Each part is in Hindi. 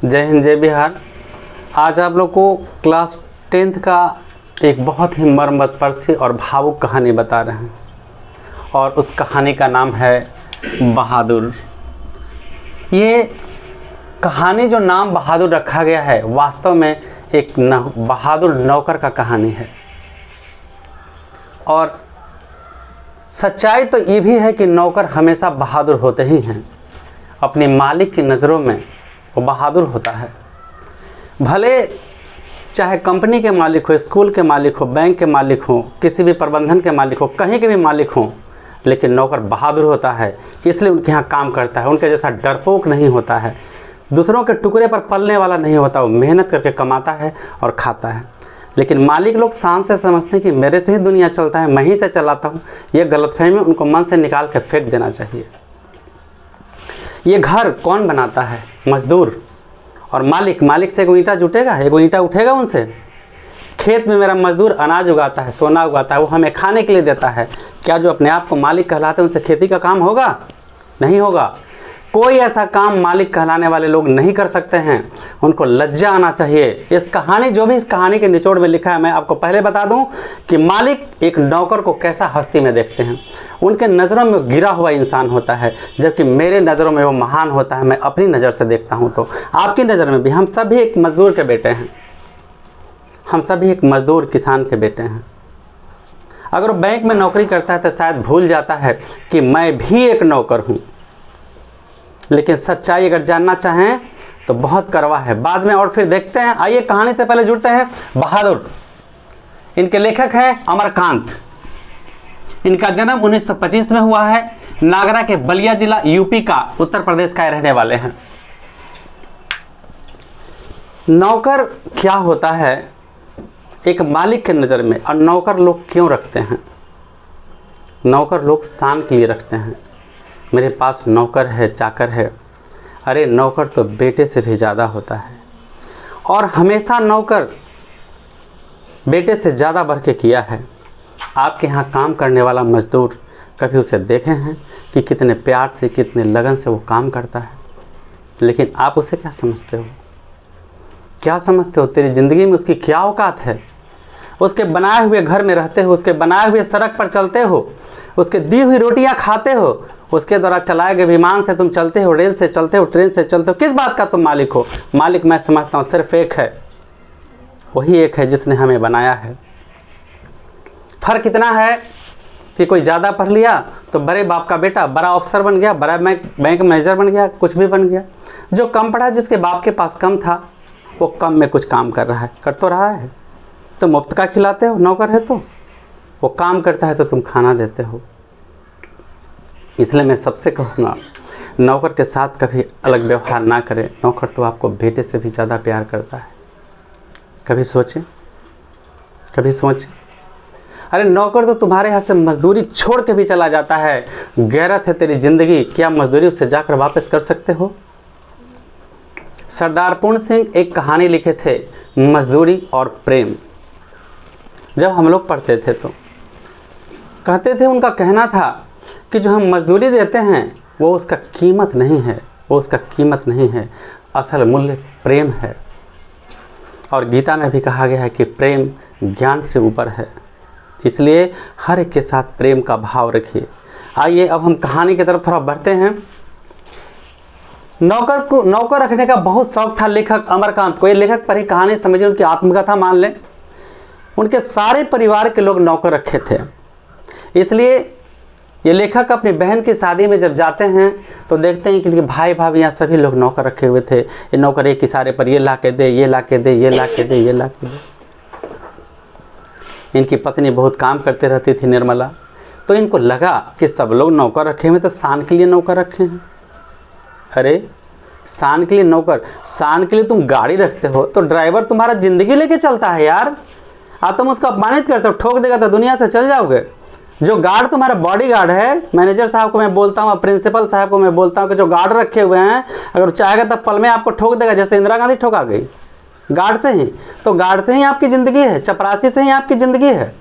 जय हिंद जय बिहार। आज आप लोग को क्लास 10th का एक बहुत ही मर्मस्पर्शी और भावुक कहानी बता रहे हैं और उस कहानी का नाम है बहादुर। ये कहानी जो नाम बहादुर रखा गया है वास्तव में एक बहादुर नौकर का कहानी है। और सच्चाई तो ये भी है कि नौकर हमेशा बहादुर होते ही हैं। अपने मालिक की नज़रों में वो बहादुर होता है। भले चाहे कंपनी के मालिक हो, स्कूल के मालिक हो, बैंक के मालिक हो, किसी भी प्रबंधन के मालिक हो, कहीं के भी मालिक हो, लेकिन नौकर बहादुर होता है, इसलिए उनके यहाँ काम करता है। उनके जैसा डरपोक नहीं होता है, दूसरों के टुकड़े पर पलने वाला नहीं होता। वो मेहनत करके कमाता है और खाता है। लेकिन मालिक लोग शान से समझते हैं कि मेरे से ही दुनिया चलता है, मैं ही से चलाता हूँ। ये गलतफहमी उनको मन से निकाल के फेंक देना चाहिए। ये घर कौन बनाता है? मजदूर और मालिक। मालिक से एगो ईंटा जुटेगा, एगो ईंटा उठेगा उनसे? खेत में मेरा मजदूर अनाज उगाता है, सोना उगाता है, वो हमें खाने के लिए देता है। क्या जो अपने आप को मालिक कहलाते हैं उनसे खेती का काम होगा? नहीं होगा। कोई ऐसा काम मालिक कहलाने वाले लोग नहीं कर सकते हैं। उनको लज्जा आना चाहिए। इस कहानी जो भी इस कहानी के निचोड़ में लिखा है, मैं आपको पहले बता दूं कि मालिक एक नौकर को कैसा हस्ती में देखते हैं। उनके नज़रों में गिरा हुआ इंसान होता है, जबकि मेरे नज़रों में वो महान होता है। मैं अपनी नज़र से देखता हूं तो आपकी नज़र में भी हम सभी एक मजदूर के बेटे हैं। हम सभी एक मजदूर किसान के बेटे हैं। अगर वो बैंक में नौकरी करता है तो शायद भूल जाता है कि मैं भी एक नौकर हूँ। लेकिन सच्चाई अगर जानना चाहें तो बहुत कड़वा है। बाद में और फिर देखते हैं। आइए कहानी से पहले जुड़ते हैं बहादुर। इनके लेखक हैं अमरकांत। इनका जन्म 1925 में हुआ है। नागरा के बलिया जिला यूपी का, उत्तर प्रदेश का रहने वाले हैं। नौकर क्या होता है एक मालिक के नज़र में, और नौकर लोग क्यों रखते हैं? नौकर लोग शान के लिए रखते हैं। मेरे पास नौकर है, चाकर है। अरे नौकर तो बेटे से भी ज़्यादा होता है। और हमेशा नौकर बेटे से ज़्यादा बढ़ के किया है। आपके यहाँ काम करने वाला मजदूर कभी उसे देखे हैं कि कितने प्यार से, कितने लगन से वो काम करता है? लेकिन आप उसे क्या समझते हो? क्या समझते हो? तेरी ज़िंदगी में उसकी क्या औकात है? उसके बनाए हुए घर में रहते हो, उसके बनाए हुए सड़क पर चलते हो, उसके दी हुई रोटियां खाते हो, उसके द्वारा चलाए गए विमान से तुम चलते हो, रेल से चलते हो, ट्रेन से चलते हो। किस बात का तुम मालिक हो? मालिक मैं समझता हूँ सिर्फ एक है, वही एक है जिसने हमें बनाया है। फर्क इतना है कि कोई ज़्यादा पढ़ लिया तो बड़े बाप का बेटा बड़ा अफसर बन गया, बड़ा बैंक मैनेजर बन गया, कुछ भी बन गया। जो कम पढ़ा, जिसके बाप के पास कम था, वो कम में कुछ काम कर रहा है, कर तो रहा है। तो मुफ्त का खिलाते हो, नौकर है तो। वो काम करता है तो तुम खाना देते हो। इसलिए मैं सबसे कहूँगा, नौकर के साथ कभी अलग व्यवहार ना करें। नौकर तो आपको बेटे से भी ज़्यादा प्यार करता है। कभी सोचें, कभी सोचें। अरे नौकर तो तुम्हारे यहाँ से मजदूरी छोड़ के भी चला जाता है। गैरत है तेरी ज़िंदगी, क्या मजदूरी उससे जाकर वापस कर सकते हो? सरदार पूर्ण सिंह एक कहानी लिखे थे, मजदूरी और प्रेम। जब हम लोग पढ़ते थे तो कहते थे, उनका कहना था कि जो हम मजदूरी देते हैं वो उसका कीमत नहीं है, वो उसका कीमत नहीं है, असल मूल्य प्रेम है। और गीता में भी कहा गया है कि प्रेम ज्ञान से ऊपर है। इसलिए हर एक के साथ प्रेम का भाव रखिए। आइए अब हम कहानी की तरफ थोड़ा बढ़ते हैं। नौकर रखने का बहुत शौक था लेखक अमरकांत को। ये लेखक पर ही कहानी समझिए, उनकी आत्मकथा मान लें। उनके सारे परिवार के लोग नौकर रखे थे। इसलिए ये लेखक अपनी बहन की शादी में जब जाते हैं तो देखते हैं कि भाई भाभी सभी लोग नौकर रखे हुए थे। ये नौकर एक इशारे पर ये ला के दे, ये ला के दे, ये ला के दे, ये ला के दे। इनकी पत्नी बहुत काम करते रहती थी, निर्मला। तो इनको लगा कि सब लोग नौकर रखे हुए तो शान के लिए नौकर रखे हैं। अरे शान के लिए नौकर? शान के लिए तुम गाड़ी रखते हो तो ड्राइवर तुम्हारा ज़िंदगी लेके चलता है यार। तुम उसको अपमानित करते हो, ठोक देगा तो दुनिया से चल जाओगे। जो गार्ड तुम्हारा बॉडी गार्ड है, मैनेजर साहब को मैं बोलता हूँ, प्रिंसिपल साहब को मैं बोलता हूँ कि जो गार्ड रखे हुए हैं, अगर चाहेगा तो पल में आपको ठोक देगा, जैसे इंदिरा गांधी ठोका गई गार्ड से ही। तो गार्ड से ही आपकी ज़िंदगी है, चपरासी से ही आपकी ज़िंदगी है।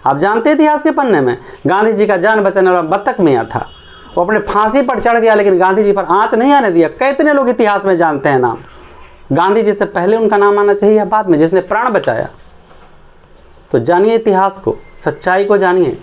आप जानते इतिहास के पन्ने में गांधी जी का जान बचाने वाला बत्तख मियाँ था। वो अपने फांसी पर चढ़ गया लेकिन गांधी जी पर आंच नहीं आने दिया। कितने लोग इतिहास में जानते हैं नाम। गांधी जी से पहले उनका नाम आना चाहिए या बाद में, जिसने प्राण बचाया? तो जानिए इतिहास को, सच्चाई को जानिए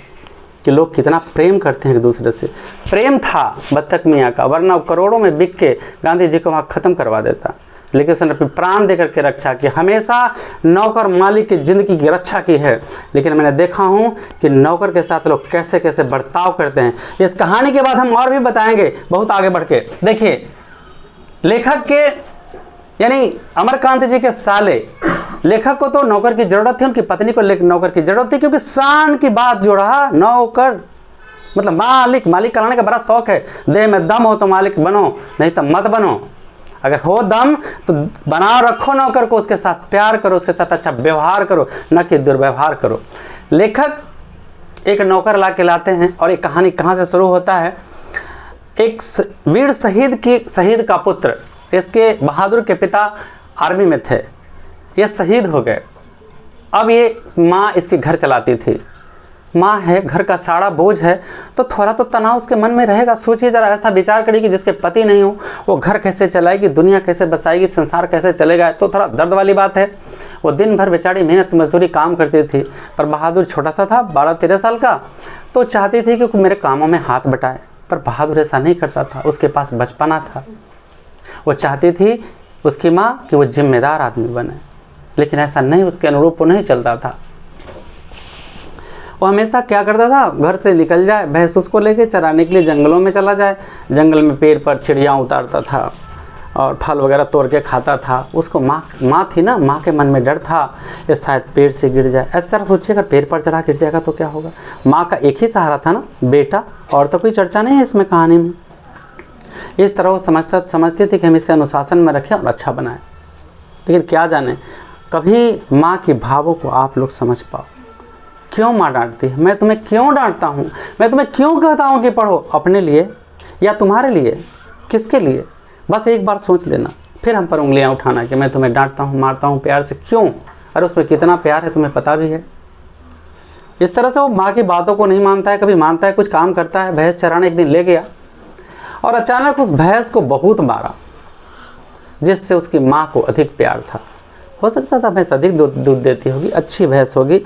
कि लोग कितना प्रेम करते हैं एक दूसरे से। प्रेम था बत्तख मियाँ का, वरना करोड़ों में बिक के गांधी जी को वहाँ ख़त्म करवा देता, लेकिन उसने अपनी प्राण देकर के रक्षा की। हमेशा नौकर मालिक की ज़िंदगी की रक्षा की है, लेकिन मैंने देखा हूँ कि नौकर के साथ लोग कैसे कैसे बर्ताव करते हैं। इस कहानी के बाद हम और भी बताएंगे बहुत आगे बढ़ के। देखिए, लेखक के यानी अमरकांत जी के साले, लेखक को तो नौकर की ज़रूरत थी, उनकी पत्नी को नौकर की ज़रूरत थी, क्योंकि शान की बात जो रहा, नौकर मतलब मालिक कराने का बड़ा शौक है। देह में दम हो तो मालिक बनो, नहीं तो मत बनो। अगर हो दम तो बनाओ रखो नौकर को, उसके साथ प्यार करो, उसके साथ अच्छा व्यवहार करो, न कि दुर्व्यवहार करो। लेखक एक नौकर ला के लाते हैं, और एक कहानी कहाँ से शुरू होता है। एक वीर शहीद का पुत्र, इसके बहादुर के पिता आर्मी में थे, ये शहीद हो गए। अब ये माँ इसके घर चलाती थी, माँ है, घर का सारा बोझ है, तो थोड़ा तो तनाव उसके मन में रहेगा। सोचिए जरा, ऐसा विचार करिए कि जिसके पति नहीं हो, वो घर कैसे चलाएगी, दुनिया कैसे बसाएगी, संसार कैसे चलेगा, तो थोड़ा दर्द वाली बात है। वो दिन भर बेचारी मेहनत मजदूरी काम करती थी, पर बहादुर छोटा सा था, 12-13 साल का, तो चाहती थी कि मेरे कामों में हाथ बटाए, पर बहादुर ऐसा नहीं करता था, उसके पास बचपना था। वो चाहती थी उसकी माँ कि वो जिम्मेदार आदमी बने, लेकिन ऐसा नहीं, उसके अनुरूप वो नहीं चलता था। वो हमेशा क्या करता था, घर से निकल जाए, भैंस उसको लेके चराने के लिए जंगलों में चला जाए, जंगल में पेड़ पर चिड़िया उतारता था और फल वगैरह तोड़ के खाता था। उसको माँ थी ना, माँ के मन में डर था ये शायद पेड़ से गिर जाए। ऐसा तरह सोचिए, अगर पेड़ पर चढ़ा गिर जाएगा तो क्या होगा। माँ का एक ही सहारा था ना, बेटा, और तो कोई चर्चा नहीं है इसमें कहानी में। इस तरह वो समझते थे कि हम इसे अनुशासन में रखें और अच्छा बनाएं, लेकिन क्या जाने कभी माँ की भावों को आप लोग समझ पाओ। क्यों माँ डांटती है, मैं तुम्हें क्यों डांटता हूँ, मैं तुम्हें क्यों कहता हूँ कि पढ़ो, अपने लिए या तुम्हारे लिए, किसके लिए? बस एक बार सोच लेना, फिर हम पर उंगलियाँ उठाना कि मैं तुम्हें डांटता हूँ, मारता हूँ प्यार से। क्यों? अरे उसमें कितना प्यार है तुम्हें पता भी है। इस तरह से वो माँ की बातों को नहीं मानता है, कभी मानता है, कुछ काम करता है। भैंस चराने एक दिन ले गया और अचानक उस भैंस को बहुत मारा, जिससे उसकी माँ को अधिक प्यार था। हो सकता था भैंस अधिक दूध देती होगी, अच्छी भैंस होगी,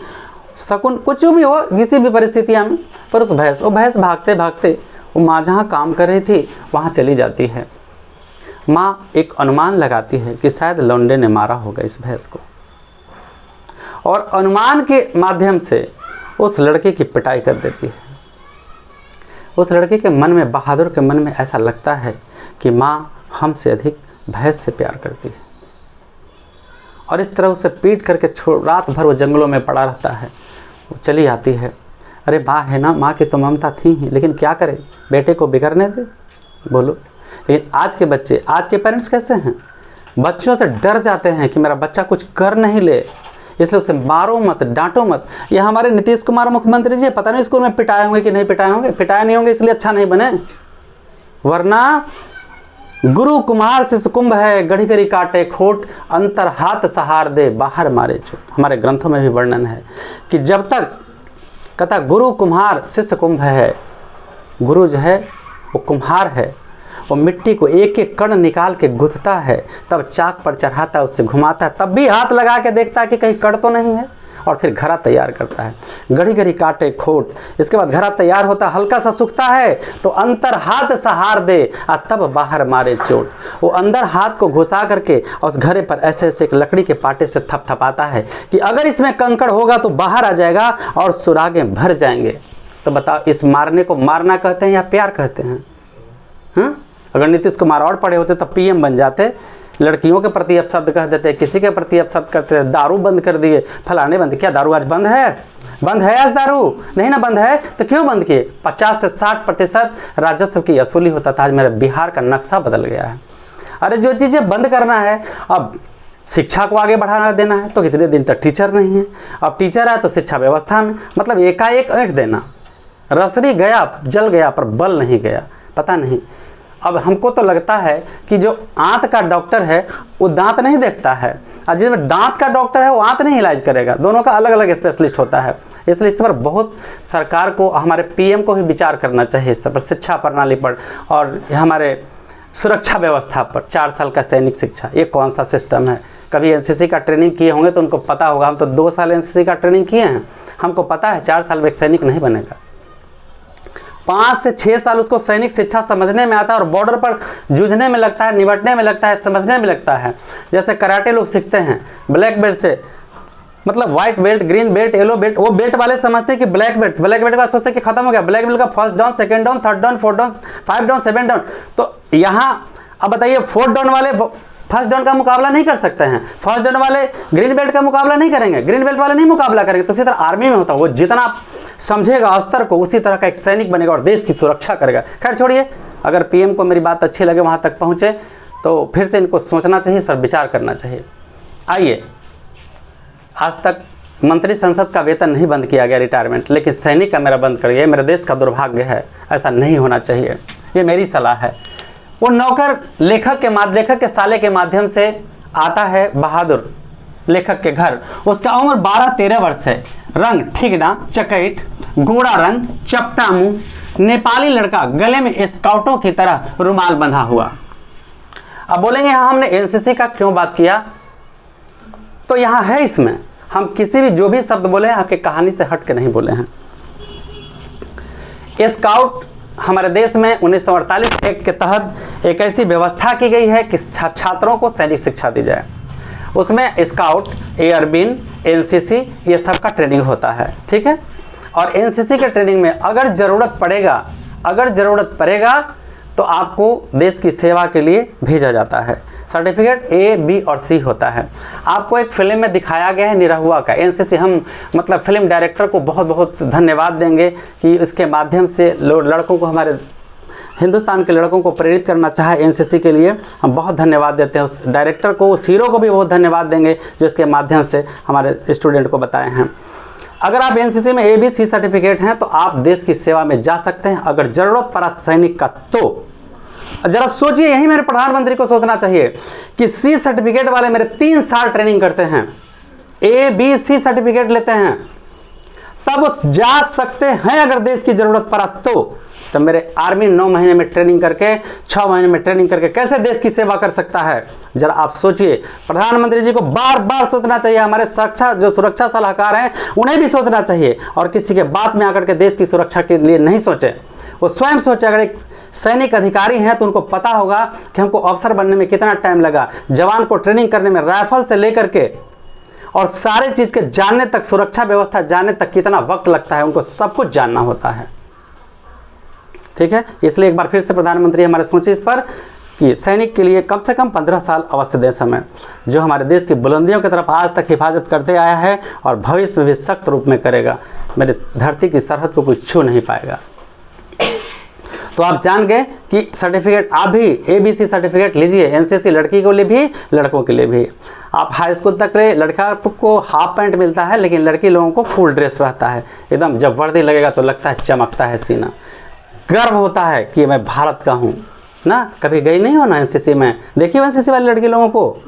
शकुन कुछ भी हो किसी भी परिस्थितियाँ में, पर वो भैंस भागते भागते वो माँ जहाँ काम कर रही थी वहाँ चली जाती है। माँ एक अनुमान लगाती है कि शायद लौंडे ने मारा होगा इस भैंस को, और अनुमान के माध्यम से उस लड़के की पिटाई कर देती है। उस लड़के के मन में, बहादुर के मन में ऐसा लगता है कि माँ हमसे अधिक भैंस से प्यार करती है, और इस तरह उसे पीट करके रात भर वो जंगलों में पड़ा रहता है। वो चली आती है, अरे माँ है ना, माँ की तो ममता थी ही, लेकिन क्या करे, बेटे को बिगड़ने दे, बोलो। लेकिन आज के बच्चे, आज के पेरेंट्स कैसे हैं, बच्चों से डर जाते हैं कि मेरा बच्चा कुछ कर नहीं ले, इसलिए उसे मारो मत, डांटो मत। ये हमारे नीतीश कुमार मुख्यमंत्री जी पता नहीं स्कूल में पिटाए होंगे कि नहीं पिटाए होंगे, पिटाए नहीं होंगे इसलिए अच्छा नहीं बने, वरना गुरु कुम्हार से कुंभ है, गढ़ी गढ़ी काटे खोट, अंतर हाथ सहार दे, बाहर मारे चोट। हमारे ग्रंथों में भी वर्णन है कि जब तक कथा गुरु कुम्हार शिष्य कुंभ है, गुरु जो है वो कुम्हार है, वो मिट्टी को एक एक कण निकाल के गुथता है, तब चाक पर चढ़ाता है, उससे घुमाता है, तब भी हाथ लगा के देखता है कि कहीं कण तो नहीं है, और फिर घड़ा तैयार करता है। गढ़ी गढ़ी काटे खोट, इसके बाद घड़ा तैयार होता है, हल्का सा सूखता है तो अंतर हाथ सहार दे, और तब बाहर मारे चोट। वो अंदर हाथ को घुसा करके और उस घड़े पर ऐसे ऐसे एक लकड़ी के पाटे से थपथपाता है कि अगर इसमें कंकड़ होगा तो बाहर आ जाएगा और सुरागें भर जाएंगे। तो बताओ, इस मारने को मारना कहते हैं या प्यार कहते हैं? हाँ, अगर नीतीश कुमार और पढ़े होते तब पीएम बन जाते। लड़कियों के प्रति अपशब्द कह देते, किसी के प्रति अपशब्द करते, दारू बंद कर दिए, फलाने बंद। क्या दारू आज बंद है? बंद है आज दारू? नहीं ना बंद है, तो क्यों बंद किए? 50 से 60% राजस्व की वसूली होता था, आज मेरे बिहार का नक्शा बदल गया है। अरे जो चीज़ें बंद करना है, अब शिक्षा को आगे बढ़ाना देना है, तो कितने दिन तक टीचर नहीं है, अब टीचर है तो शिक्षा व्यवस्था में मतलब एकाएक ऐंठ देना। रसरी गया, जल गया, पर बल नहीं गया, पता नहीं। अब हमको तो लगता है कि जो आंत का डॉक्टर है वो दांत नहीं देखता है, और जिसमें दांत का डॉक्टर है वो आंत नहीं इलाज करेगा, दोनों का अलग अलग स्पेशलिस्ट होता है। इसलिए इस पर बहुत सरकार को, हमारे पीएम को भी विचार करना चाहिए इस पर, शिक्षा प्रणाली पर, और हमारे सुरक्षा व्यवस्था पर 4 साल का सैनिक शिक्षा, ये कौन सा सिस्टम है? कभी एनसीसी का ट्रेनिंग किए होंगे तो उनको पता होगा। हम तो 2 साल एनसीसी का ट्रेनिंग किए हैं, हमको पता है 4 साल में एक सैनिक नहीं बनेगा। 5 से 6 साल उसको सैनिक शिक्षा समझने में आता है और बॉर्डर पर जूझने में लगता है, निपटने में लगता है, समझने में लगता है। जैसे कराटे लोग सीखते हैं ब्लैक बेल्ट से, मतलब white belt, green belt, yellow belt, वो बेल्ट वाले समझते हैं कि ब्लैक बेल्ट के बाद सोचते हैं कि खत्म हो गया। ब्लैक बेल्ट का first down, second down, third down, fourth down, 5 down, 7 down. तो यहाँ अब बताइए, फोर्थ डाउन वाले फर्स्ट डाउन का मुकाबला नहीं कर सकते हैं, फर्स्ट डाउन वाले ग्रीन बेल्ट का मुकाबला नहीं करेंगे, ग्रीन बेल्ट वाले नहीं मुकाबला करेंगे। तो इसी तरह आर्मी में होता है, वो जितना समझेगा स्तर को उसी तरह का एक सैनिक बनेगा और देश की सुरक्षा करेगा। खैर छोड़िए, अगर पीएम को मेरी बात अच्छी लगे, वहाँ तक पहुँचे तो फिर से इनको सोचना चाहिए, इस पर विचार करना चाहिए। आइए, आज तक मंत्री संसद का वेतन नहीं बंद किया गया, रिटायरमेंट, लेकिन सैनिक का मेरा बंद कर गया। मेरे देश का दुर्भाग्य है, ऐसा नहीं होना चाहिए, ये मेरी सलाह है। वो नौकर लेखक के साले के माध्यम से आता है बहादुर लेखक के घर। उसका उम्र 12-13 वर्ष है। रंग ठिगना, चकैट, गोरा रंग, चपटा मुंह, नेपाली लड़का, गले में स्काउटों की तरह रुमाल बंधा हुआ। अब बोलेंगे हाँ, हमने एनसीसी का क्यों बात किया? तो यहाँ है, इसमें हम किसी भी जो भी शब्द बोले हैं आपके कहानी से हट के नहीं बोले हैं। स्काउट हमारे देश में 1948 एक्ट के तहत एक ऐसी व्यवस्था की गई है कि छात्रों को सैनिक शिक्षा दी जाए। उसमें स्काउट, एयरबीन, एनसीसी, ये सब का ट्रेनिंग होता है, ठीक है। और एनसीसी के ट्रेनिंग में अगर ज़रूरत पड़ेगा तो आपको देश की सेवा के लिए भेजा जाता है। सर्टिफिकेट A, B और C होता है। आपको एक फिल्म में दिखाया गया है निरहुआ का एनसीसी। हम मतलब फिल्म डायरेक्टर को बहुत बहुत धन्यवाद देंगे कि इसके माध्यम से लड़कों को, हमारे हिंदुस्तान के लड़कों को प्रेरित करना चाहा एनसीसी के लिए। हम बहुत धन्यवाद देते हैं उस डायरेक्टर को, उस हीरो को भी बहुत धन्यवाद देंगे जो इसके माध्यम से हमारे स्टूडेंट को बताए हैं। अगर आप एनसीसी में A, B, C सर्टिफिकेट हैं तो आप देश की सेवा में जा सकते हैं। अगर ज़रूरत पड़ा सैनिक का तो जरा सोचिए, यही मेरे प्रधानमंत्री को सोचना चाहिए कि C सर्टिफिकेट वाले मेरे 3 साल ट्रेनिंग करते हैं, A, B, C सर्टिफिकेट लेते हैं, तब जा सकते हैं अगर देश की ज़रूरत पड़ा तो मेरे आर्मी 9 महीने में ट्रेनिंग करके, 6 महीने में ट्रेनिंग करके कैसे देश की सेवा कर सकता है? जरा आप सोचिए। प्रधानमंत्री जी को बार बार सोचना चाहिए। हमारे सुरक्षा सलाहकार हैं उन्हें भी सोचना चाहिए, और किसी के बात में आकर के देश की सुरक्षा के लिए नहीं सोचे, वो स्वयं सोचे। अगर एक सैनिक अधिकारी हैं तो उनको पता होगा कि हमको अफसर बनने में कितना टाइम लगा, जवान को ट्रेनिंग करने में राइफल से लेकर के और सारे चीज़ के जानने तक, सुरक्षा व्यवस्था जानने तक कितना वक्त लगता है, उनको सब कुछ जानना होता है, ठीक है। इसलिए एक बार फिर से प्रधानमंत्री हमारे सोचे इस पर कि सैनिक के लिए कम से कम 15 साल अवश्य दें समय, जो हमारे देश की बुलंदियों की तरफ आज तक हिफाजत करते आया है और भविष्य में भी सख्त रूप में करेगा। मेरे धरती की सरहद को कोई छू नहीं पाएगा। तो आप जान गए कि सर्टिफिकेट, आप भी ABC सर्टिफिकेट लीजिए। एनसीसी लड़की के लिए भी, लड़कों के लिए भी। आप हाई स्कूल तक ले, लड़का को हाफ पैंट मिलता है, लेकिन लड़की लोगों को फुल ड्रेस रहता है एकदम। जब वर्दी लगेगा तो लगता है चमकता है सीना, गर्व होता है कि मैं भारत का हूँ ना। कभी गई नहीं हो ना एनसीसी में? देखिए एनसीसी वाली लड़की लोगों को,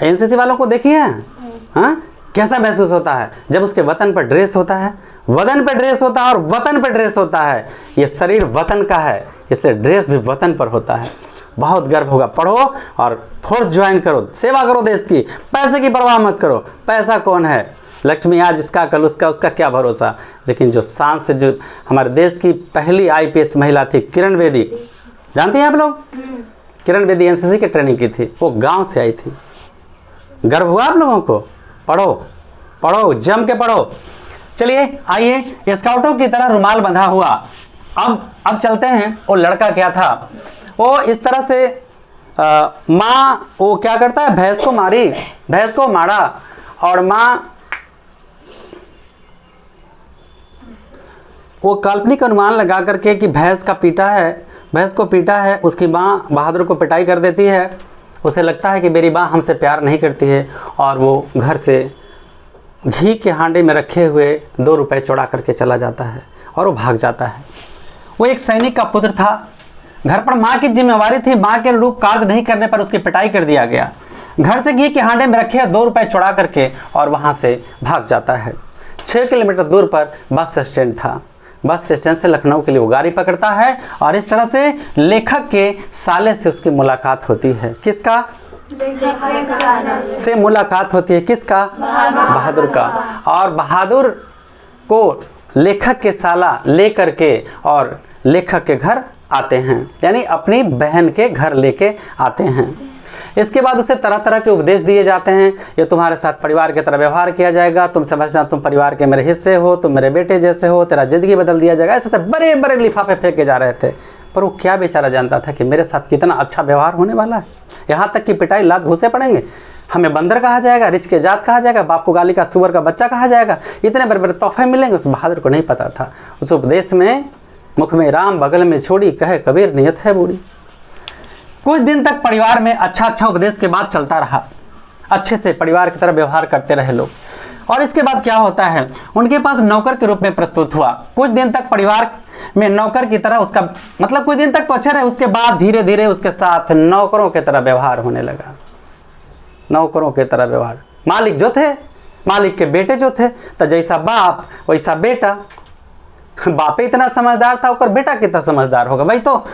एनसीसी वालों को देखिए, हाँ, कैसा महसूस होता है जब उसके वतन पर ड्रेस होता है, वतन पे ड्रेस होता है और वतन पे ड्रेस होता है। ये शरीर वतन का है, इसलिए ड्रेस भी वतन पर होता है। बहुत गर्व होगा। पढ़ो और फोर्स ज्वाइन करो, सेवा करो देश की। पैसे की परवाह मत करो। पैसा कौन है? लक्ष्मी आज इसका, कल उसका क्या भरोसा। लेकिन जो शान से, जो हमारे देश की पहली IPS महिला थी किरण बेदी, जानते हैं आप लोग? किरण बेदी एनसीसी की ट्रेनिंग की थी, वो गांव से आई थी। गर्व हुआ आप लोगों को? पढ़ो पढ़ो, जम के पढ़ो। चलिए आइए, स्काउटों की तरह रुमाल बंधा हुआ। अब चलते हैं। वो लड़का क्या था, वो इस तरह से माँ, वो क्या करता है, भैंस को मारा, और माँ, वो काल्पनिक अनुमान लगा करके कि भैंस को पीटा है, उसकी माँ बहादुर को पिटाई कर देती है। उसे लगता है कि मेरी माँ हमसे प्यार नहीं करती है, और वो घर से घी के हांडे में रखे हुए 2 रुपए चुरा करके चला जाता है और वो भाग जाता है। वो एक सैनिक का पुत्र था। घर पर माँ की जिम्मेवारी थी, माँ के अनुरूप कार्य नहीं करने पर उसकी पिटाई कर दिया गया। घर से घी के हांडे में रखे 2 रुपए चुरा करके और वहाँ से भाग जाता है। 6 किलोमीटर दूर पर बस स्टैंड था। बस स्टेशन से लखनऊ के लिए वो गाड़ी पकड़ता है और इस तरह से लेखक के साले से उसकी मुलाकात होती है। किसका? से मुलाकात होती है। किसका? बहादुर का। और बहादुर को लेखक के साला ले करके और लेखक के घर आते हैं, यानी अपनी बहन के घर लेके आते हैं। इसके बाद उसे तरह तरह के उपदेश दिए जाते हैं। ये तुम्हारे साथ परिवार की तरह व्यवहार किया जाएगा, तुम समझना तुम परिवार के मेरे हिस्से हो, तुम मेरे बेटे जैसे हो, तेरा ज़िंदगी बदल दिया जाएगा। ऐसे बड़े बड़े लिफाफे फेंके जा रहे थे, पर वो क्या बेचारा जानता था कि मेरे साथ कितना अच्छा व्यवहार होने वाला है। यहाँ तक कि पिटाई लात घूसे पड़ेंगे, हमें बंदर कहा जाएगा, रिच के जात कहा जाएगा, बाप को गाली का सुअर का बच्चा कहा जाएगा, इतने बड़े बड़े तोहफे मिलेंगे। उस बहादुर को नहीं पता था। उस उपदेश में मुख में राम बगल में छोड़ी, कहे कबीर नियत है बूढ़ी। कुछ दिन तक परिवार में अच्छा उपदेश के बाद चलता रहा, अच्छे से परिवार की तरह व्यवहार करते रहे लोग। और इसके बाद क्या होता है, उनके पास नौकर के रूप में प्रस्तुत हुआ। कुछ दिन तक परिवार में नौकर की तरह उसका मतलब कुछ दिन तक तो अच्छा रहे, उसके बाद धीरे धीरे उसके साथ नौकरों की तरह व्यवहार होने लगा। नौकरों की तरह व्यवहार। मालिक जो थे, मालिक के बेटे जो थे, तो जैसा बाप वैसा बेटा। बापे इतना समझदार था, और बेटा कितना समझदार होगा भाई। तो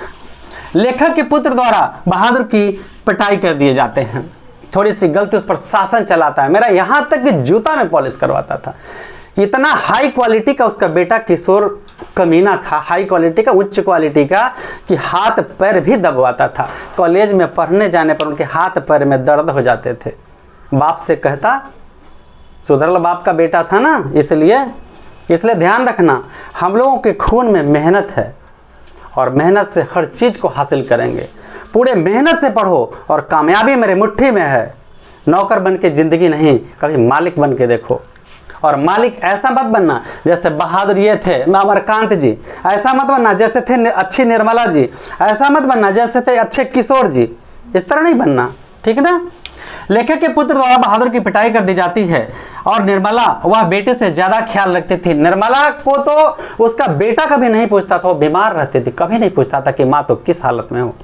लेखक के पुत्र द्वारा बहादुर की पिटाई कर दिए जाते हैं। थोड़ी सी गलती उस पर शासन चलाता है, मेरा यहाँ तक कि जूता में पॉलिश करवाता था। इतना हाई क्वालिटी का उसका बेटा किशोर कमीना था, हाई क्वालिटी का, उच्च क्वालिटी का, कि हाथ पैर भी दबवाता था। कॉलेज में पढ़ने जाने पर उनके हाथ पैर में दर्द हो जाते थे। बाप से कहता, सुधरल बाप का बेटा था ना, इसलिए ध्यान रखना, हम लोगों के खून में मेहनत है और मेहनत से हर चीज़ को हासिल करेंगे। पूरे मेहनत से पढ़ो और कामयाबी मेरे मुट्ठी में है। नौकर बन के ज़िंदगी नहीं, कभी मालिक बन के देखो। और मालिक ऐसा मत बनना जैसे बहादुर ये थे अमरकांत जी, ऐसा मत बनना जैसे थे अच्छी निर्मला जी, ऐसा मत बनना जैसे थे अच्छे किशोर जी। इस तरह नहीं बनना, ठीक ना। लेखक के पुत्र द्वारा बहादुर की पिटाई कर दी जाती है और निर्मला वह बेटे से ज़्यादा ख्याल रखती थी। निर्मला को तो उसका बेटा कभी नहीं पूछता था, वो बीमार रहती थी, कभी नहीं पूछता था कि माँ तो किस हालत में हो।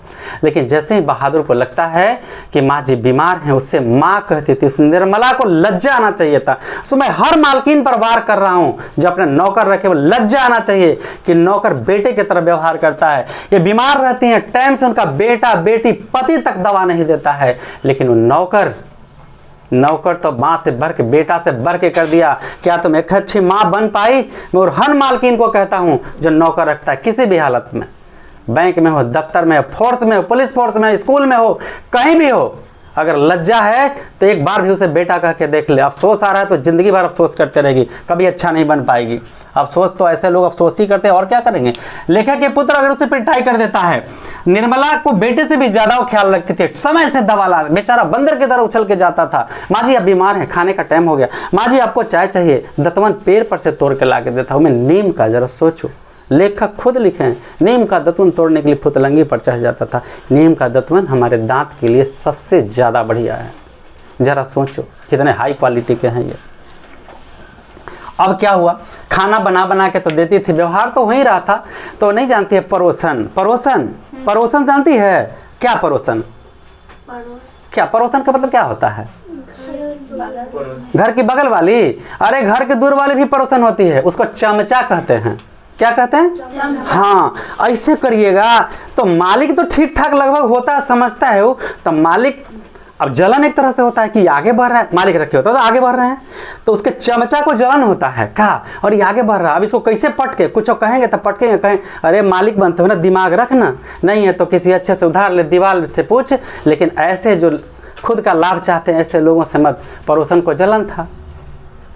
लेकिन जैसे ही बहादुर को लगता है कि माँ जी बीमार हैं, उससे माँ कहती थी। उस निर्मला को लज्जा आना चाहिए था। सो मैं हर मालकिन पर वार कर रहा हूँ जो अपने नौकर रखे, वो लज्जा आना चाहिए कि नौकर बेटे की तरह व्यवहार करता है। ये बीमार रहती हैं, टाइम से उनका बेटा बेटी पति तक दवा नहीं देता है, लेकिन वो नौकर तो माँ से बढ़ के, बेटा से बढ़ के कर दिया। क्या तुम एक अच्छी माँ बन पाई? मैं और हर मालकिन को कहता हूँ जो नौकर रखता है, किसी भी हालत में, बैंक में हो, दफ्तर में हो, फोर्स में हो, पुलिस फोर्स में, स्कूल में हो, कहीं भी हो, अगर लज्जा है तो एक बार भी उसे बेटा कह के देख ले। अफसोस आ रहा है तो जिंदगी भर अफसोस करते रहेगी, कभी अच्छा नहीं बन पाएगी। अफसोस तो ऐसे लोग अफसोस ही करते हैं, और क्या करेंगे। लेखक के पुत्र अगर उसे पिटाई कर देता है, निर्मला को बेटे से भी ज्यादा वो ख्याल रखती थी। समय से दवा ला, बेचारा बंदर की तरह उछल के जाता था। माँ जी आप बीमार हैं, खाने का टाइम हो गया, माँ जी आपको चाय चाहिए, दतवन पैर पर से तोड़ के ला के देता हूँ मैं। नीम का, जरा सोचो, लेखक खुद लिखे हैं, नीम का दतवन तोड़ने के लिए फुतलंगी पर चढ़ जाता था। नीम का दतवन हमारे दांत के लिए सबसे ज़्यादा बढ़िया है। ज़रा सोचो कितने हाई क्वालिटी के हैं ये। अब क्या हुआ, खाना बना बना के तो देती थी, व्यवहार तो हो ही रहा था। तो नहीं जानती है परोसन जानती है क्या? परोसन क्या, परोसन का मतलब क्या होता है? घर की बगल वाली? अरे घर के दूर वाली भी परोसन होती है, उसको चमचा कहते हैं। क्या कहते हैं? हाँ, ऐसे करिएगा तो मालिक तो ठीक ठाक लगभग होता है, समझता है वो। तो मालिक, अब जलन एक तरह से होता है कि आगे बढ़ रहा है, मालिक रखे होता है तो आगे बढ़ रहे हैं, तो उसके चमचा को जलन होता है क्या, और ये आगे बढ़ रहा है। अब इसको कैसे पटके, कुछ कहेंगे तो पटकेंगे, कहें अरे मालिक बनते हो ना, दिमाग रखना, नहीं है तो किसी अच्छे से उधार ले, दीवार से पूछ। लेकिन ऐसे जो खुद का लाभ चाहते हैं ऐसे लोगों से मत। पड़ोसन को जलन था,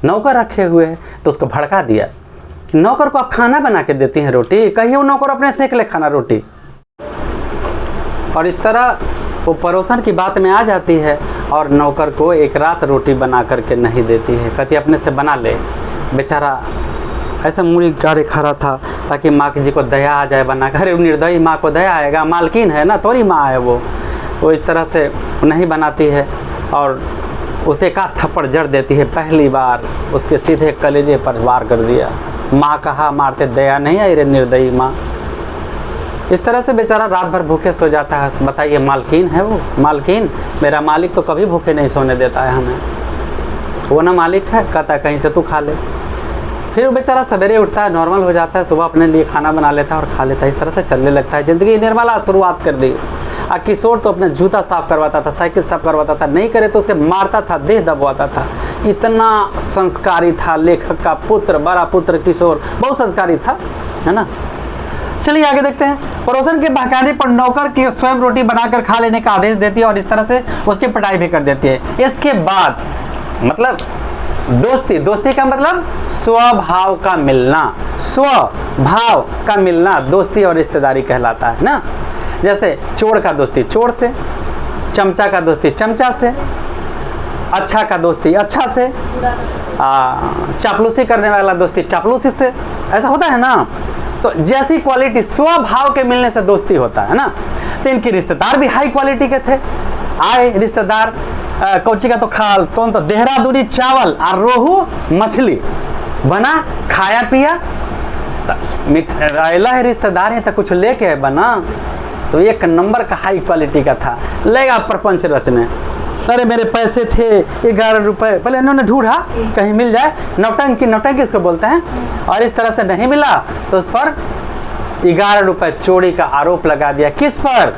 नौकर रखे हुए हैं तो उसको भड़का दिया। नौकर को आप खाना बना के देती हैं रोटी, कहिए वो नौकर अपने सेक ले खाना रोटी। और इस तरह वो पड़ोसन की बात में आ जाती है और नौकर को एक रात रोटी बना करके नहीं देती है, कहती अपने से बना ले। बेचारा ऐसा मुड़ी गाड़े खड़ा था ताकि माँ जी को दया आ जाए बना कर। निर्दयी माँ को दया आएगा, मालकिन है ना, थोड़ी माँ है वो इस तरह से नहीं बनाती है और उसे का थप्पड़ जड़ देती है। पहली बार उसके सीधे कलेजे पर वार कर दिया। माँ कहा मारते दया नहीं आई रे निर्दयी माँ। इस तरह से बेचारा रात भर भूखे सो जाता है। बताइए, मालकिन है वो, मालकिन, मेरा मालिक तो कभी भूखे नहीं सोने देता है हमें, वो ना मालिक है, कहता है कहीं से तू खा ले। फिर वो बेचारा सवेरे उठता है, नॉर्मल हो जाता है, सुबह अपने लिए खाना बना लेता है और खा लेता है, इस तरह से चलने लगता है। ज़िंदगी निर्मला शुरुआत कर दी। किशोर तो अपना जूता साफ करवाता था, साइकिल साफ करवाता था, नहीं करे तो उसे मारता था, देह दबवाता था। इतना संस्कारी था लेखक का पुत्र, बड़ा पुत्र किशोर, बहुत संस्कारी था, है ना। चलिए आगे देखते हैं। पड़ोसन के बहकाने पर नौकर की स्वयं रोटी बनाकर खा लेने का आदेश देती है और इस तरह से उसकी पिटाई भी कर देती है। इसके बाद मतलब दोस्ती, दोस्ती का मतलब स्वभाव का मिलना, स्वभाव का मिलना दोस्ती और रिश्तेदारी कहलाता है ना। जैसे चोर का दोस्ती चोर से, चमचा का दोस्ती चमचा से, अच्छा का दोस्ती अच्छा से, चापलूसी करने वाला दोस्ती चापलूसी से, ऐसा होता है ना। तो जैसी क्वालिटी स्वभाव के मिलने से दोस्ती होता है ना। तो इनके रिश्तेदार भी हाई क्वालिटी के थे। आए रिश्तेदार, कौची का तो कौन तो देहरादूनी चावल और रोहू मछली बना, खाया पिया। अला है रिश्तेदार है तो कुछ लेके बना, तो एक नंबर का हाई क्वालिटी का था। लेगा प्रपंच रचने, अरे मेरे पैसे थे 11 रुपए, पहले इन्होंने ढूंढा कहीं मिल जाए, नौटंकी, नौटंकी इसको बोलते हैं। और इस तरह से नहीं मिला तो उस पर 11 रुपए चोरी का आरोप लगा दिया। किस पर?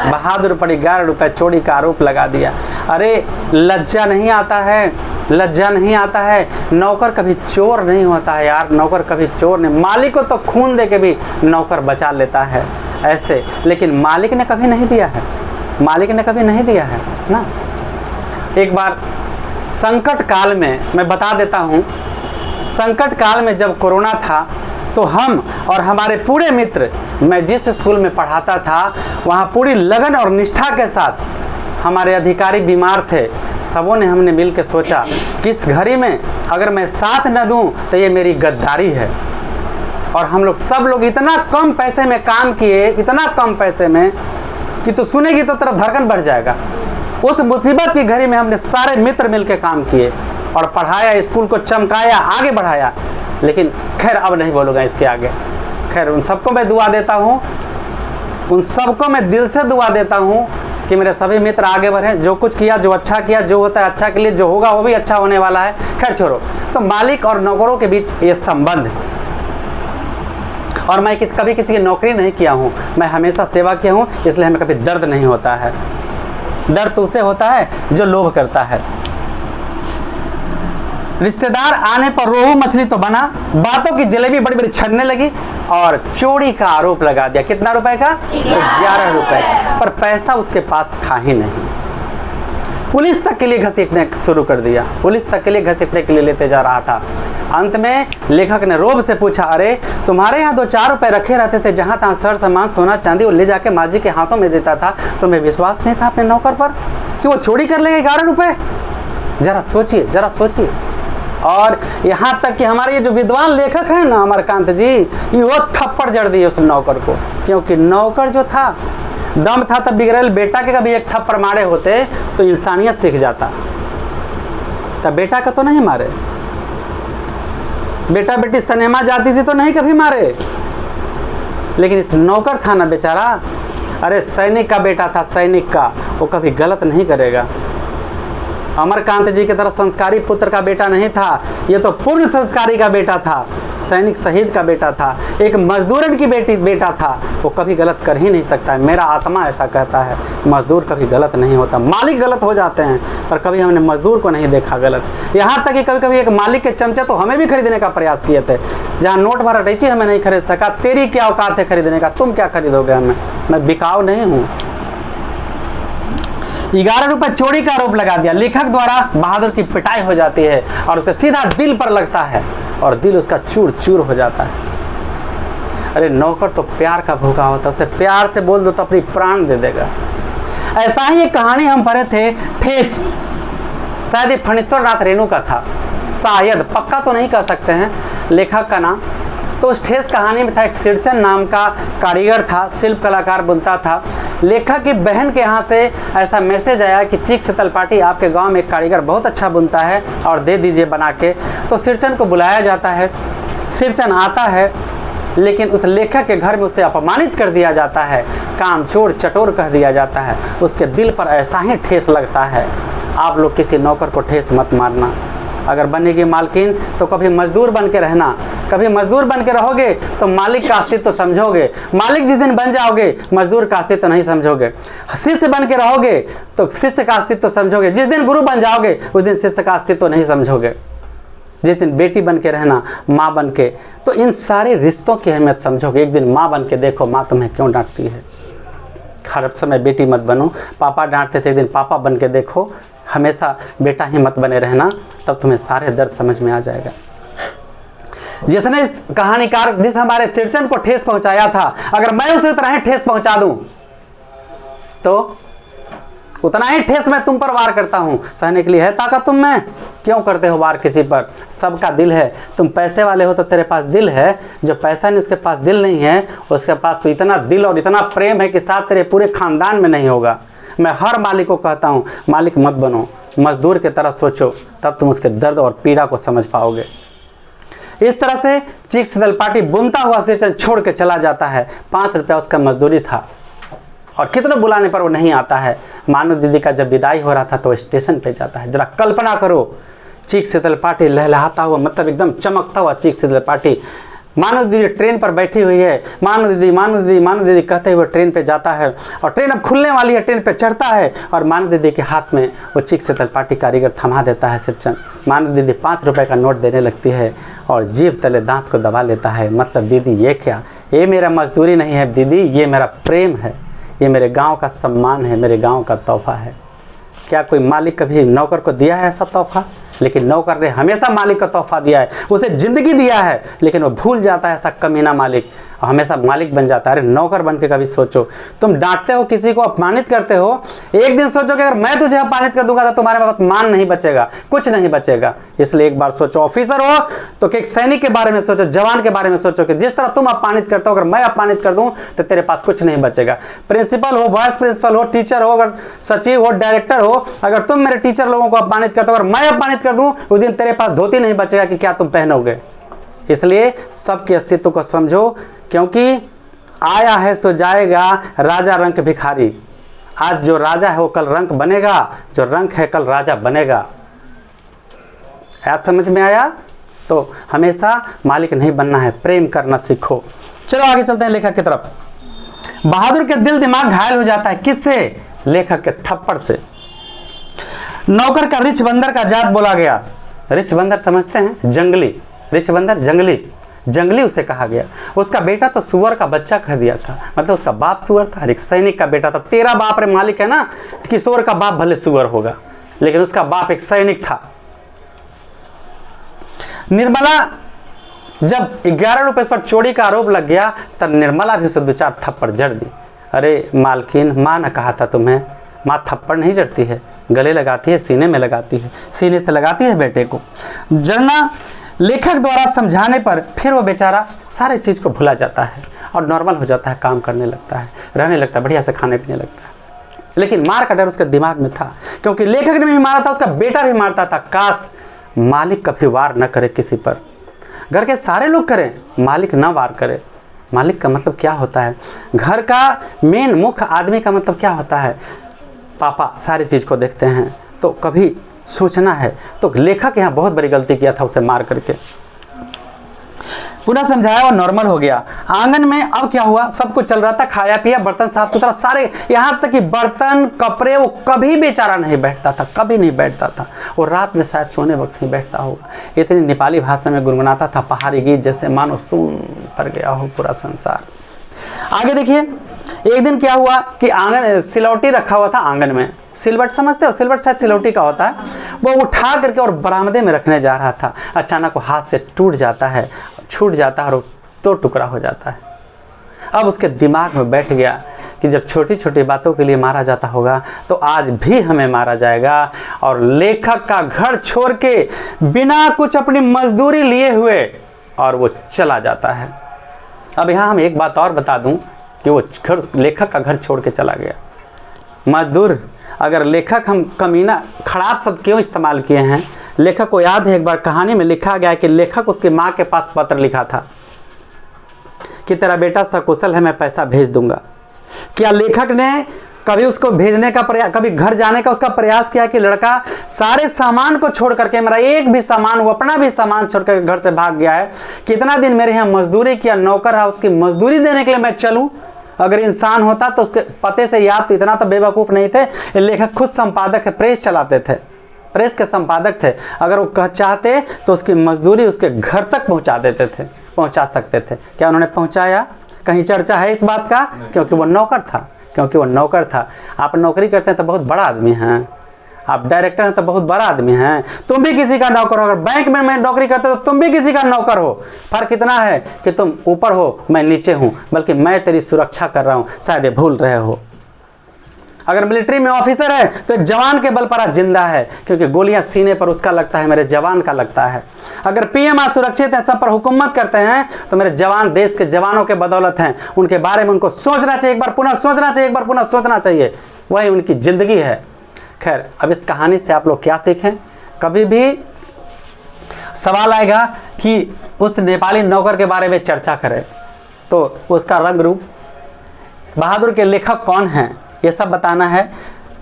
बहादुर पर 11 रुपए चोरी का आरोप लगा दिया। अरे लज्जा नहीं आता है, लज्जा नहीं आता है। नौकर कभी चोर नहीं होता है यार, नौकर कभी चोर नहीं। मालिक को तो खून दे के भी नौकर बचा लेता है ऐसे, लेकिन मालिक ने कभी नहीं दिया है, मालिक ने कभी नहीं दिया है ना। एक बार संकट काल में मैं बता देता हूँ, संकट काल में जब कोरोना था तो हम और हमारे पूरे मित्र, मैं जिस स्कूल में पढ़ाता था वहाँ पूरी लगन और निष्ठा के साथ, हमारे अधिकारी बीमार थे, सबों ने हमने मिल के सोचा कि इस घड़ी में अगर मैं साथ न दूं तो ये मेरी गद्दारी है। और हम लोग सब लोग इतना कम पैसे में काम किए, इतना कम पैसे में कि तू सुनेगी तो तेरा धड़कन बढ़ जाएगा। उस मुसीबत की घड़ी में हमने सारे मित्र मिलकर काम किए और पढ़ाया, स्कूल को चमकाया, आगे बढ़ाया। लेकिन खैर अब नहीं बोलूँगा इसके आगे। खैर उन सबको मैं दुआ देता हूँ, उन सबको मैं दिल से दुआ देता हूँ कि मेरे सभी मित्र आगे बढ़े। जो कुछ किया, जो अच्छा किया, जो होता है अच्छा के लिए, जो होगा वो भी अच्छा होने वाला है। खैर छोड़ो। तो मालिक और नौकरों के बीच ये संबंध, और मैं कभी किसी की नौकरी नहीं किया हूँ, मैं हमेशा सेवा किया हूँ, इसलिए हमें कभी दर्द नहीं होता है। दर्द तो उसे होता है जो लोभ करता है। रिश्तेदार आने पर रोहू मछली तो बना, बातों की जलेबी बड़ी बड़ी छनने लगी और चोरी का आरोप लगा दिया। कितना रुपए का? 11 रुपए। पर पैसा उसके पास था ही नहीं। पुलिस तक के लिए घसीटने शुरू कर दिया, पुलिस तक के लिए घसीटने के लिए लेते जा रहा था। अंत में लेखक ने रोब से पूछा, अरे तुम्हारे यहाँ 2-4 रुपए रखे रहते थे, जहाँ तहाँ सर सामान सोना चांदी वो ले जाके माजी के हाथों में देता था, तुम्हें विश्वास नहीं था अपने नौकर पर कि वो चोरी कर लेगा 11 रुपए? जरा सोचिए, जरा सोचिए। और यहाँ तक कि हमारे ये जो विद्वान लेखक हैं ना अमरकांत जी, ये वो थप्पड़ जड़ दिए उस नौकर को, क्योंकि नौकर जो था, दम था तब बिगड़ेल बेटा के कभी एक थप्पड़ मारे होते तो इंसानियत सीख जाता। तब बेटा का तो नहीं मारे, बेटा बेटी सिनेमा जाती थी तो नहीं कभी मारे, लेकिन इस नौकर था ना बेचारा, अरे सैनिक का बेटा था, सैनिक का, वो कभी गलत नहीं करेगा। अमरकांत जी की तरह संस्कारी पुत्र का बेटा नहीं था, ये तो पूर्ण संस्कारी का बेटा था, सैनिक शहीद का बेटा था, एक मजदूरन की बेटा था, वो कभी गलत कर ही नहीं सकता है। मेरा आत्मा ऐसा कहता है, मजदूर कभी गलत नहीं होता। मालिक गलत हो जाते हैं पर कभी हमने मजदूर को नहीं देखा गलत। यहाँ तक कि कभी कभी एक मालिक के चमचे तो हमें भी खरीदने का प्रयास किए थे, जहाँ नोट भरा रही हमें नहीं खरीद सका। तेरी क्या औकात है खरीदने का, तुम क्या खरीदोगे हमें, मैं बिकाऊ नहीं हूँ। 11 रुपए चोरी का आरोप लगा दिया। लेखक द्वारा बहादुर की पिटाई हो जाती है और उसका सीधा दिल पर लगता है और दिल उसका चूर चूर हो जाता है। अरे नौकर तो प्यार का भूखा होता है, उसे प्यार से बोल दो तो अपनी प्राण दे देगा। ऐसा ही एक कहानी हम पढ़े थे, ठेस, शायद ये फणीश्वर नाथ रेणु का था, शायद, पक्का तो नहीं कह सकते हैं लेखक का नाम। तो उस ठेस कहानी में था, एक सिरचन नाम का कारीगर था, शिल्प कलाकार बुनता था। लेखक की बहन के यहाँ से ऐसा मैसेज आया कि चीख शीतल पाटी, आपके गांव में एक कारीगर बहुत अच्छा बुनता है और दे दीजिए बना के। तो सिरचन को बुलाया जाता है, सिरचन आता है, लेकिन उस लेखक के घर में उसे अपमानित कर दिया जाता है, कामचोर चटोर कह दिया जाता है। उसके दिल पर ऐसा ही ठेस लगता है। आप लोग किसी नौकर को ठेस मत मारना, अगर बनेगी मालकिन तो कभी मजदूर बन के रहना। कभी मजदूर बन के रहोगे तो मालिक का अस्तित्व तो समझोगे। मालिक जिस दिन बन जाओगे मजदूर का अस्तित्व तो नहीं समझोगे। शिष्य बन के रहोगे तो शिष्य का अस्तित्व तो समझोगे। जिस दिन गुरु बन जाओगे उस दिन शिष्य का अस्तित्व तो नहीं समझोगे। जिस दिन बेटी बन के रहना, माँ बन के, तो इन सारे रिश्तों की अहमियत समझोगे। एक दिन माँ बन के देखो माँ तुम्हें क्यों डांटती है। हर समय बेटी मत बनो। पापा डांटते थे, एक दिन पापा बन के देखो। हमेशा बेटा ही मत बने रहना, तब तुम्हें सारे दर्द समझ में आ जाएगा। जिसने इस कहानीकार, जिस हमारे सिरचन को ठेस पहुंचाया था, अगर मैं उसे उतना ही ठेस पहुंचा दूं तो उतना ही ठेस मैं तुम पर वार करता हूं। सहने के लिए है ताकत तुम में। क्यों करते हो वार किसी पर? सबका दिल है। तुम पैसे वाले हो तो तेरे पास दिल है, जो पैसा नहीं उसके पास दिल नहीं है। उसके पास तो इतना दिल और इतना प्रेम है कि साथ तेरे पूरे खानदान में नहीं होगा। मैं हर मालिक को कहता हूं, मालिक मत बनो, मजदूर की तरह सोचो, तब तुम उसके दर्द और पीड़ा को समझ पाओगे। इस तरह से चीख शीतल पाटी बुनता हुआ सिरचन छोड़ के चला जाता है। 5 रुपया उसका मजदूरी था और कितने बुलाने पर वो नहीं आता है। मानो दीदी का जब विदाई हो रहा था तो स्टेशन पे जाता है। जरा कल्पना करो, चीख शीतल पाटी लहलहाता हुआ, मतलब एकदम चमकता हुआ चीख शीतल पाटी, मानो दीदी ट्रेन पर बैठी हुई है। मानो दीदी, मानो दीदी, मानो दीदी कहते हुए ट्रेन पे जाता है और ट्रेन अब खुलने वाली है। ट्रेन पे चढ़ता है और मानो दीदी के हाथ में वो चीख शीतल पाटी कारीगर थमा देता है सिरचन। मानो दीदी 5 रुपए का नोट देने लगती है और जीभ तले दांत को दबा लेता है। मतलब दीदी ये क्या, ये मेरा मजदूरी नहीं है दीदी, ये मेरा प्रेम है, ये मेरे गांव का सम्मान है, मेरे गांव का तोहफा है। क्या कोई मालिक कभी नौकर को दिया है ऐसा तोहफा? लेकिन नौकर ने हमेशा मालिक का तोहफा दिया है, उसे जिंदगी दिया है, लेकिन वो भूल जाता है ऐसा कमीना मालिक, और हमेशा मालिक बन जाता है। अरे नौकर बन के कभी सोचो। तुम डांटते हो, किसी को अपमानित करते हो, एक दिन सोचो कि अगर मैं तुझे अपमानित कर दूंगा तो तुम्हारे पास मान नहीं बचेगा, कुछ नहीं बचेगा। इसलिए एक बार सोचो, ऑफिसर हो तो एक सैनिक के बारे में सोचो, जवान के बारे में सोचो कि जिस तरह तुम अपमानित करते हो, अगर मैं अपमानित कर दूं तो तेरे पास कुछ नहीं बचेगा। प्रिंसिपल हो, वाइस प्रिंसिपल हो, टीचर हो, अगर सचिव हो, डायरेक्टर हो, अगर तुम मेरे टीचर लोगों को अपमानित करते हो, अगर मैं अपमानित कर दूं उस दिन तेरे पास धोती नहीं बचेगा कि क्या तुम पहनोगे। इसलिए सबके अस्तित्व को समझो, क्योंकि आया है सो जाएगा, राजा रंक भिखारी। आज जो राजा है वो कल रंक बनेगा, जो रंक है कल राजा बनेगा। आज समझ में आया? तो हमेशा मालिक नहीं बनना है, प्रेम करना सीखो। चलो आगे चलते हैं लेखक की तरफ। बहादुर के दिल दिमाग घायल हो जाता है। किससे? लेखक के थप्पड़ से। नौकर का रिछ बंदर का जात बोला गया। रिछ बंदर समझते हैं? जंगली। रिछ बंदर जंगली, जंगली उसे कहा गया। उसका बेटा तो सुअर का बच्चा कह दिया था, मतलब उसका बाप सुअर था, एक सैनिक का बेटा था। तेरा बाप रे मालिक है ना, किशोर का बाप भले सुअर होगा, लेकिन उसका बाप एक सैनिक था। निर्मला जब 11 रुपए पर चोरी का आरोप लग गया तब निर्मला भी उसे 2-4 थप्पड़ जड़ दी। अरे मालकिन, माँ ने कहा था तुम्हें, माँ थप्पड़ नहीं जड़ती है, गले लगाती है, सीने में लगाती है, सीने से लगाती है बेटे को। जड़ना लेखक द्वारा समझाने पर फिर वो बेचारा सारे चीज़ को भुला जाता है और नॉर्मल हो जाता है, काम करने लगता है, रहने लगता है, बढ़िया से खाने पीने लगता है। लेकिन मार का डर उसके दिमाग में था, क्योंकि लेखक ने भी मारा था, उसका बेटा भी मारता था। काश मालिक कभी वार न करे किसी पर, घर के सारे लोग करें, मालिक न वार करे। मालिक का मतलब क्या होता है? घर का मेन मुख्य आदमी का मतलब क्या होता है? पापा सारी चीज़ को देखते हैं, तो कभी सोचना है। तो लेखक यहाँ बहुत बड़ी गलती किया था उसे मार करके। पुनः समझाया और नॉर्मल हो गया। आंगन में अब क्या हुआ? सब कुछ चल रहा था, खाया पिया, बर्तन साफ सुथरा, सारे, यहाँ तक कि बर्तन कपड़े, वो कभी बेचारा नहीं बैठता था, कभी नहीं बैठता था। और रात में शायद सोने वक्त नहीं बैठता होगा। इतनी नेपाली भाषा में गुनगुनाता था पहाड़ी गीत, जैसे मानो सुन पर गया हो पूरा संसार। आगे देखिए, एक दिन क्या हुआ कि आंगन, सिलौटी रखा हुआ था आंगन में। सिलवट समझते हो? सिलवट शायद सिलौटी का होता है। वो उठा करके और बरामदे में रखने जा रहा था, अचानक वो हाथ से टूट जाता है, छूट जाता है और 2 टुकड़ा हो जाता है। अब उसके दिमाग में बैठ गया कि जब छोटी छोटी बातों के लिए मारा जाता होगा तो आज भी हमें मारा जाएगा। और लेखक का घर छोड़ के बिना कुछ अपनी मजदूरी लिए हुए और वो चला जाता है। अब यहाँ हम एक बात और बता दूं कि वो लेखक का घर छोड़ के चला गया। मजदूर, अगर लेखक, हम कमीना खराब शब्द क्यों इस्तेमाल किए हैं? लेखक को याद है एक बार कहानी में लिखा गया कि लेखक उसकी माँ के पास पत्र लिखा था कि तेरा बेटा सकुशल है, मैं पैसा भेज दूंगा। क्या लेखक ने कभी उसको भेजने का प्रयास, कभी घर जाने का उसका प्रयास किया कि लड़का सारे सामान को छोड़ करके, मेरा एक भी सामान, वो अपना भी सामान छोड़ कर घर से भाग गया है, कितना दिन मेरे यहाँ मजदूरी किया, नौकर है, उसकी मजदूरी देने के लिए मैं चलूं? अगर इंसान होता तो उसके पते से याद, तो इतना तो बेवकूफ नहीं थे। ये लेखक खुद संपादक है, प्रेस चलाते थे, प्रेस के संपादक थे। अगर वो चाहते तो उसकी मजदूरी उसके घर तक पहुंचा देते थे, पहुंचा सकते थे। क्या उन्होंने पहुंचाया? कहीं चर्चा है इस बात का? क्योंकि वो नौकर था, क्योंकि वो नौकर था। आप नौकरी करते हैं तो बहुत बड़ा आदमी हैं, आप डायरेक्टर हैं तो बहुत बड़ा आदमी हैं, तुम भी किसी का नौकर हो। अगर बैंक में मैं नौकरी करते हो तो तुम भी किसी का नौकर हो। फर्क इतना है कि तुम ऊपर हो, मैं नीचे हूं, बल्कि मैं तेरी सुरक्षा कर रहा हूं, शायद ये भूल रहे हो। अगर मिलिट्री में ऑफिसर है तो एक जवान के बल पर आज जिंदा है, क्योंकि गोलियां सीने पर उसका लगता है, मेरे जवान का लगता है। अगर पीएम आज सुरक्षित है, सब पर हुकूमत करते हैं, तो मेरे जवान देश के जवानों के बदौलत हैं। उनके बारे में उनको सोचना चाहिए, एक बार पुनः सोचना चाहिए, एक बार पुनः सोचना चाहिए। वही उनकी जिंदगी है। खैर, अब इस कहानी से आप लोग क्या सीखें? कभी भी सवाल आएगा कि उस नेपाली नौकर के बारे में चर्चा करें तो उसका रंग रूप, बहादुर के लेखक कौन हैं, ये सब बताना है।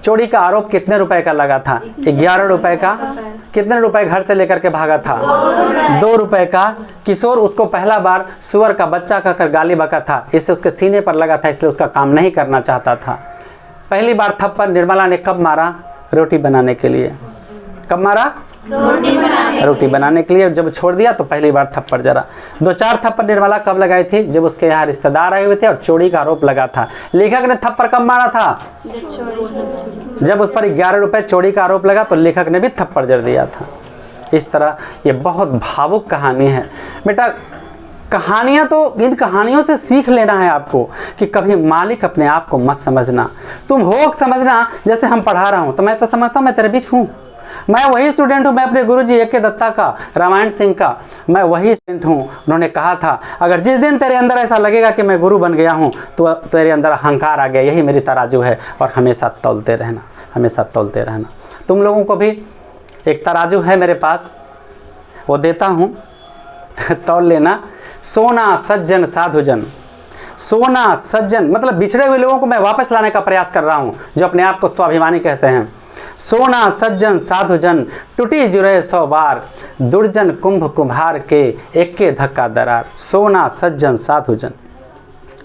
चोरी का आरोप कितने रुपए का लगा था? 11 रुपए का। कितने रुपए घर से लेकर के भागा था? 2 रुपए का। किशोर उसको पहला बार सुअर का बच्चा कहकर गाली बका था, इससे उसके सीने पर लगा था, इसलिए उसका काम नहीं करना चाहता था। पहली बार थप्पड़ निर्मला ने कब मारा? रोटी बनाने के लिए। कब मारा? रोटी बनाने के लिए। जब छोड़ दिया तो पहली बार थप्पड़ जरा। 2-4 थप्पड़ निर्मला कब लगाई थी? जब उसके यहाँ रिश्तेदार आए हुए थे और चोरी का आरोप लगा था। लेखक ने थप्पड़ कब मारा था? जब उस पर 11 रुपए चोरी का आरोप लगा तो लेखक ने भी थप्पड़ जड़ दिया था। इस तरह ये बहुत भावुक कहानी है बेटा। कहानियां तो, इन कहानियों से सीख लेना है आपको कि कभी मालिक अपने आप को मत समझना। तुम हो समझना, जैसे हम पढ़ा रहा हूं तो मैं तो समझता हूं मैं तेरे बीच हूं, मैं वही स्टूडेंट हूं। मैं अपने गुरुजी ए.के. दत्ता का, रामायण सिंह का, मैं वही स्टूडेंट हूं। उन्होंने कहा था अगर जिस दिन तेरे अंदर ऐसा लगेगा कि मैं गुरु बन गया हूं तो तेरे अंदर अहंकार आ गया, यही मेरी तराजू है। और हमेशा तौलते रहना, हमेशा तौलते रहना। तुम लोगों को भी एक तराजू है मेरे पास, वो देता हूं, तौल लेना। सोना सज्जन साधुजन, सोना सज्जन मतलब बिछड़े हुए लोगों को मैं वापस लाने का प्रयास कर रहा हूं, जो अपने आप को स्वाभिमानी कहते हैं। सोना सज्जन साधुजन टूटी जुरे 100 बार, दुर्जन कुंभ कुम्हार के एके धक्का दरार। सोना सज्जन साधुजन,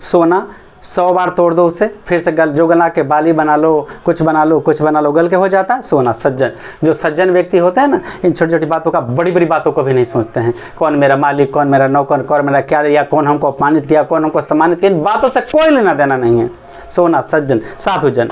सोना 100 बार तोड़ दो उसे, फिर से जो गला के बाली बना लो, कुछ बना लो, कुछ बना लो, गल के हो जाता है सोना सज्जन। जो सज्जन व्यक्ति होते हैं ना, इन छोटी छोटी बातों का, बड़ी बड़ी बातों को भी नहीं सोचते हैं। कौन मेरा मालिक, कौन मेरा नौकर, कौन मेरा क्या, या कौन हमको अपमानित किया, कौन हमको सम्मानित किया, इन बातों से कोई लेना देना नहीं है। सोना सज्जन साधुजन।